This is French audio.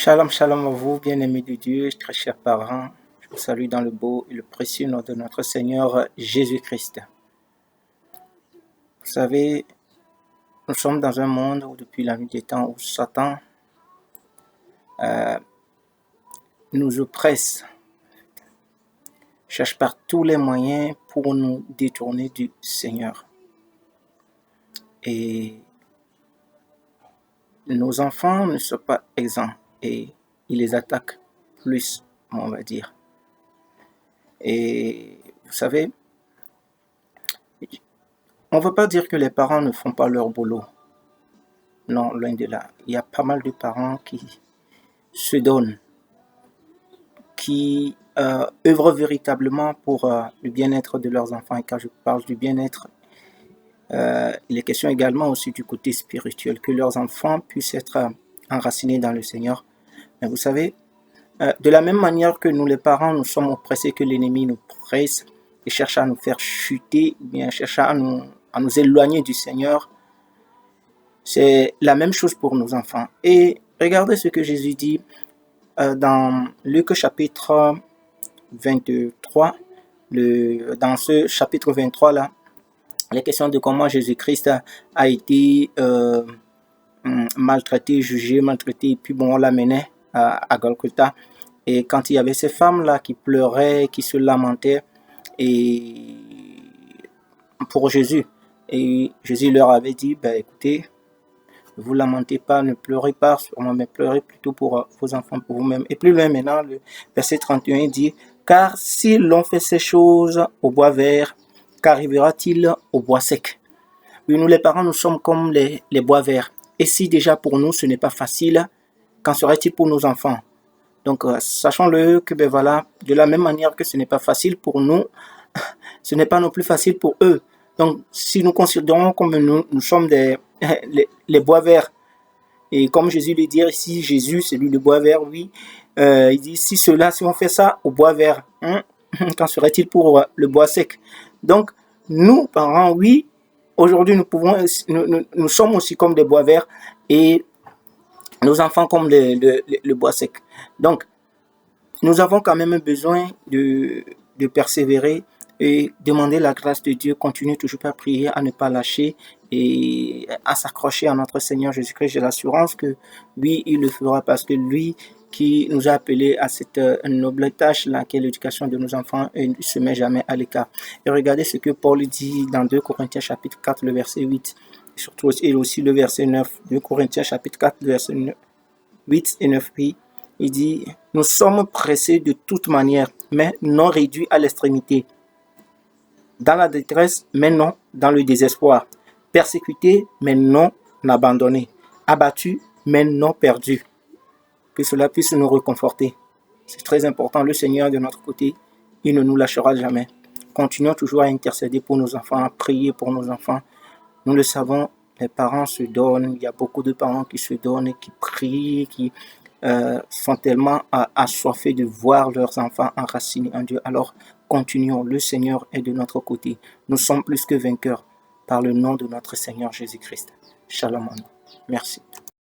Shalom, shalom à vous, bien-aimés de Dieu, très chers parents. Je vous salue dans le beau et le précieux nom de notre Seigneur Jésus-Christ. Vous savez, nous sommes dans un monde où depuis la nuit des temps où Satan nous oppresse, cherche par tous les moyens pour nous détourner du Seigneur. Et nos enfants ne sont pas exempts et il les attaque plus, on va dire. Et vous savez, on ne veut pas dire que les parents ne font pas leur boulot. Non, loin de là. Il y a pas mal de parents qui se donnent, qui œuvrent véritablement pour le bien-être de leurs enfants. Et quand je parle du bien-être, il est question également aussi du côté spirituel, que leurs enfants puissent être enracinés dans le Seigneur. Mais vous savez, de la même manière que nous les parents, nous sommes oppressés, que l'ennemi nous presse et cherche à nous faire chuter, bien cherche à nous éloigner du Seigneur, c'est la même chose pour nos enfants. Et regardez ce que Jésus dit dans Luc chapitre 23. Dans ce chapitre 23 là, les questions de comment Jésus-Christ a été maltraité, jugé, maltraité, et puis bon, on l'amenait à Golgotha. Et quand il y avait ces femmes-là qui pleuraient, qui se lamentaient et pour Jésus, et Jésus leur avait dit, écoutez, ne vous lamentez pas, ne pleurez pas sur moi, mais pleurez plutôt pour vos enfants, pour vous-même. Et plus loin maintenant, le verset 31 dit, car si l'on fait ces choses au bois vert, qu'arrivera-t-il au bois sec? Oui, nous les parents, nous sommes comme les bois verts. Et si déjà pour nous, ce n'est pas facile, qu'en serait-il pour nos enfants? Donc, sachons-le que, voilà, de la même manière que ce n'est pas facile pour nous, ce n'est pas non plus facile pour eux. Donc, si nous considérons comme nous sommes les bois verts, et comme Jésus le dit ici, Jésus, c'est lui le bois vert, oui, il dit, si on fait ça au bois vert, qu'en serait-il pour le bois sec? Donc, nous, parents, oui, aujourd'hui, nous sommes aussi comme des bois verts, et nos enfants comme le bois sec. Donc, nous avons quand même besoin de persévérer et demander la grâce de Dieu, continuer toujours à prier, à ne pas lâcher et à s'accrocher à notre Seigneur Jésus-Christ. J'ai l'assurance que oui, il le fera parce que lui qui nous a appelés à cette noble tâche-là, qui est l'éducation de nos enfants, et ne se met jamais à l'écart. Et regardez ce que Paul dit dans 2 Corinthiens chapitre 4, le verset 8, surtout, et aussi le verset 9, 2 Corinthiens chapitre 4, le verset 8 et 9, oui. Il dit, nous sommes pressés de toute manière, mais non réduits à l'extrémité. Dans la détresse, mais non dans le désespoir. Persécutés, mais non abandonnés. Abattus, mais non perdus. Que cela puisse nous réconforter. C'est très important. Le Seigneur de notre côté, il ne nous lâchera jamais. Continuons toujours à intercéder pour nos enfants, à prier pour nos enfants. Nous le savons, les parents se donnent. Il y a beaucoup de parents qui se donnent et qui prient, qui sont tellement assoiffés de voir leurs enfants enracinés en Dieu. Alors, continuons. Le Seigneur est de notre côté. Nous sommes plus que vainqueurs par le nom de notre Seigneur Jésus-Christ. Shalom. Merci.